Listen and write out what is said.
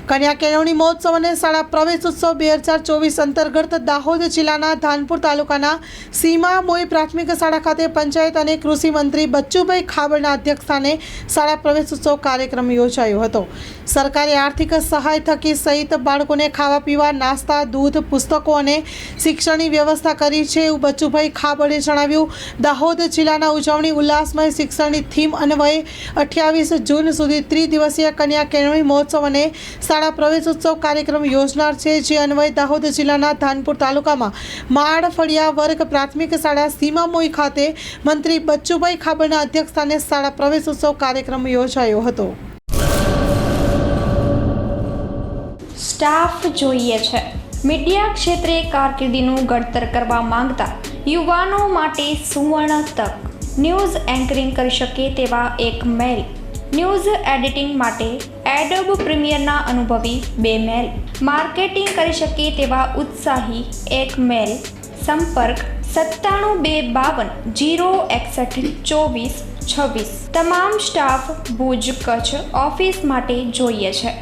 કન્યા કેળવણી મહોત્સવ અને શાળા પ્રવેશોત્સવ 2024 અંતર્ગત દાહોદ જિલ્લાના ધાનપુર તાલુકાના સીમા મોઈ પ્રાથમિક શાળા ખાતે પંચાયત અને કૃષિ મંત્રી બચ્ચુભાઈ ખાબડના અધ્યક્ષસ્થાને શાળા પ્રવેશોત્સવ કાર્યક્રમ યોજાયો હતો। સરકારે આર્થિક સહાય થકી સહિત બાળકોને ખાવા પીવા, નાસ્તા, દૂધ, પુસ્તકો અને શિક્ષણની વ્યવસ્થા કરી છે એવું બચ્ચુભાઈ ખાબડે જણાવ્યું। દાહોદ જિલ્લાના ઉજવણી ઉલ્લાસમય શિક્ષણની થીમ અન્વયે 28 જૂન સુધી 30 દિવસીય કન્યા કેળવણી મહોત્સવ અને શાળા પ્રવેશોત્સવ કાર્યક્રમ યોજનાર છે, જે અન્વયે દાહોદ જિલ્લાના ધાનપુર તાલુકામાં માળ ફળિયા વર્ગ પ્રાથમિક શાળા સીમા મોઈ ખાતે મંત્રી બચ્ચુભાઈ ખાબડના અધ્યક્ષસ્થાને શાળા પ્રવેશોત્સવ કાર્યક્રમ યોજાયો હતો। સ્ટાફ જોઈએ છે। મીડિયા ક્ષેત્રે કારકિર્દીનું ઘડતર કરવા માંગતા યુવાનો માટે સુવર્ણ તક। ન્યૂઝ એન્કરિંગ કરી શકે તેવા એક મેલ, ન્યૂઝ એડિટિંગ માટે એડોબ પ્રીમિયરના અનુભવી 2 મેલ, માર્કેટિંગ કરી શકે તેવા ઉત્સાહી 1 મેલ। સંપર્ક 97 252 061 24 26। તમામ સ્ટાફ ભુજ કચ્છ ઓફિસ માટે જોઈએ છે।